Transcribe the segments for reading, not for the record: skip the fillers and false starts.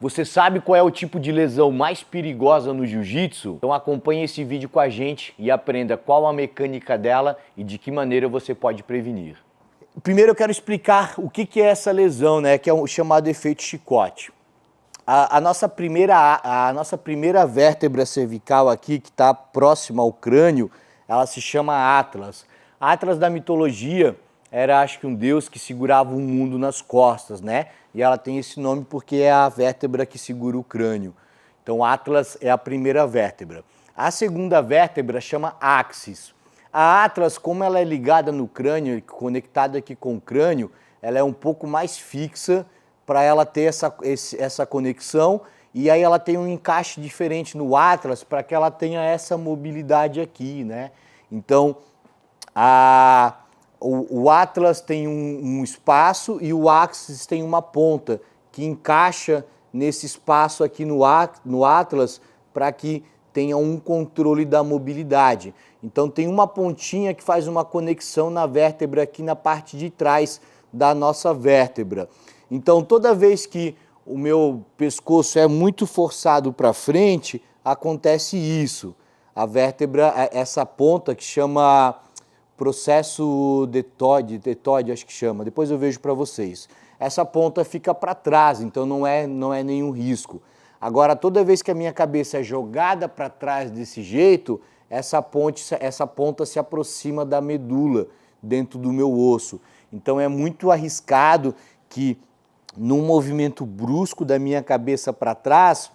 Você sabe qual é o tipo de lesão mais perigosa no jiu-jitsu? Então acompanhe esse vídeo com a gente e aprenda qual a mecânica dela e de que maneira você pode prevenir. Primeiro eu quero explicar o que é essa lesão, né? Que é o chamado efeito chicote. A nossa primeira vértebra cervical aqui, que está próxima ao crânio, ela se chama Atlas. Atlas da mitologia era, acho que, um deus que segurava o mundo nas costas, né? E ela tem esse nome porque é a vértebra que segura o crânio. Então, Atlas é a primeira vértebra. A segunda vértebra chama Axis. A Atlas, como ela é ligada no crânio, conectada aqui com o crânio, ela é um pouco mais fixa para ela ter essa conexão, e aí ela tem um encaixe diferente no Atlas para que ela tenha essa mobilidade aqui, né? Então, o Atlas tem um espaço e o Axis tem uma ponta que encaixa nesse espaço aqui no Atlas para que tenha um controle da mobilidade. Então tem uma pontinha que faz uma conexão na vértebra aqui na parte de trás da nossa vértebra. Então toda vez que o meu pescoço é muito forçado para frente, acontece isso. A vértebra, essa ponta que chama processo detóide, acho que chama, depois eu vejo para vocês. Essa ponta fica para trás, então não é nenhum risco. Agora, toda vez que a minha cabeça é jogada para trás desse jeito, essa ponta se aproxima da medula, dentro do meu osso. Então é muito arriscado que, num movimento brusco da minha cabeça para trás,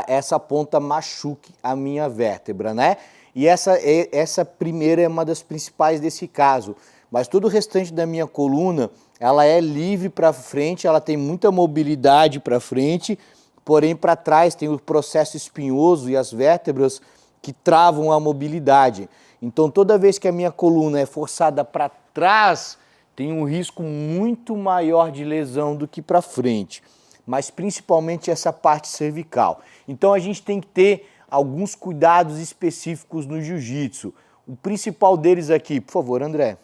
essa ponta machuque a minha vértebra, né? E essa primeira é uma das principais desse caso. Mas todo o restante da minha coluna, ela é livre para frente, ela tem muita mobilidade para frente, porém para trás tem o processo espinhoso e as vértebras que travam a mobilidade. Então toda vez que a minha coluna é forçada para trás, tem um risco muito maior de lesão do que para frente, mas principalmente essa parte cervical. Então a gente tem que ter alguns cuidados específicos no jiu-jitsu. O principal deles aqui, por favor, André.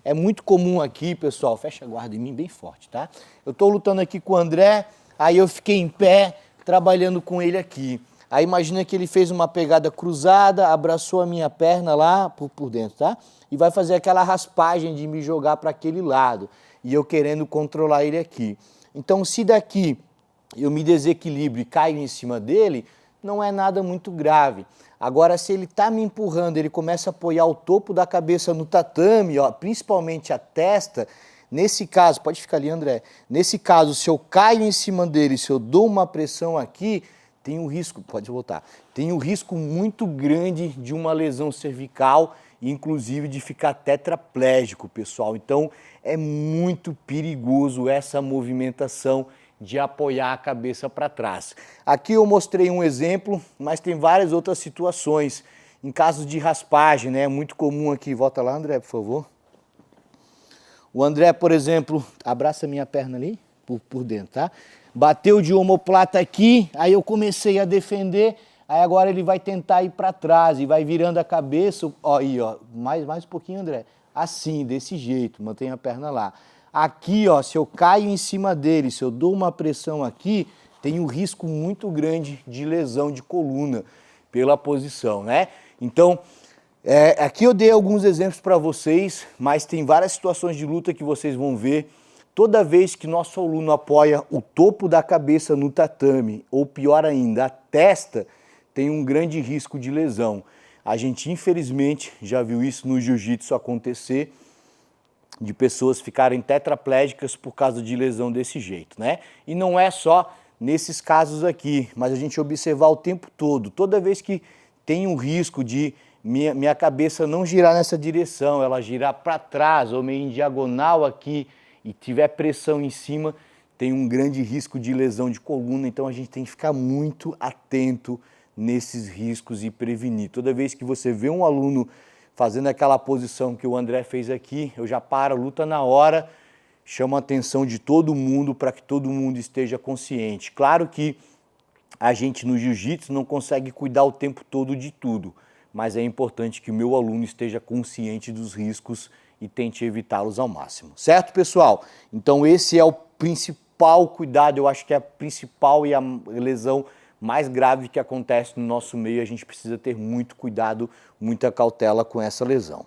É muito comum aqui, pessoal, fecha a guarda em mim bem forte, tá? Eu estou lutando aqui com o André, aí eu fiquei em pé, trabalhando com ele aqui. Aí imagina que ele fez uma pegada cruzada, abraçou a minha perna lá por dentro, tá? E vai fazer aquela raspagem de me jogar para aquele lado. E eu querendo controlar ele aqui. Então, se daqui eu me desequilibro e caio em cima dele, não é nada muito grave. Agora, se ele está me empurrando, ele começa a apoiar o topo da cabeça no tatame, ó, principalmente a testa, nesse caso, pode ficar ali, André, nesse caso, se eu caio em cima dele, se eu dou uma pressão aqui, tem um risco, pode voltar, tem um risco muito grande de uma lesão cervical, inclusive de ficar tetraplégico, pessoal. Então, é muito perigoso essa movimentação de apoiar a cabeça para trás. Aqui eu mostrei um exemplo, mas tem várias outras situações. Em casos de raspagem, né? É muito comum aqui. Volta lá, André, por favor. O André, por exemplo, abraça minha perna ali, por dentro, tá? Bateu de omoplata aqui, aí eu comecei a defender, aí agora ele vai tentar ir para trás e vai virando a cabeça, ó, aí, ó, mais um pouquinho, André. Assim, desse jeito, mantenha a perna lá. Aqui, ó, se eu caio em cima dele, se eu dou uma pressão aqui, tem um risco muito grande de lesão de coluna pela posição, né? Então, aqui eu dei alguns exemplos para vocês, mas tem várias situações de luta que vocês vão ver. Toda vez que nosso aluno apoia o topo da cabeça no tatame, ou pior ainda, a testa, tem um grande risco de lesão. A gente, infelizmente, já viu isso no jiu-jitsu acontecer, de pessoas ficarem tetraplégicas por causa de lesão desse jeito, né? E não é só nesses casos aqui, mas a gente observar o tempo todo. Toda vez que tem um risco de minha cabeça não girar nessa direção, ela girar para trás ou meio em diagonal aqui e tiver pressão em cima, tem um grande risco de lesão de coluna. Então a gente tem que ficar muito atento nesses riscos e prevenir. Toda vez que você vê um aluno fazendo aquela posição que o André fez aqui, eu já paro a luta na hora, chamo a atenção de todo mundo para que todo mundo esteja consciente. Claro que a gente no jiu-jitsu não consegue cuidar o tempo todo de tudo, mas é importante que o meu aluno esteja consciente dos riscos e tente evitá-los ao máximo. Certo, pessoal? Então esse é o principal principal cuidado, eu acho que é a principal e a lesão mais grave que acontece no nosso meio. A gente precisa ter muito cuidado, muita cautela com essa lesão.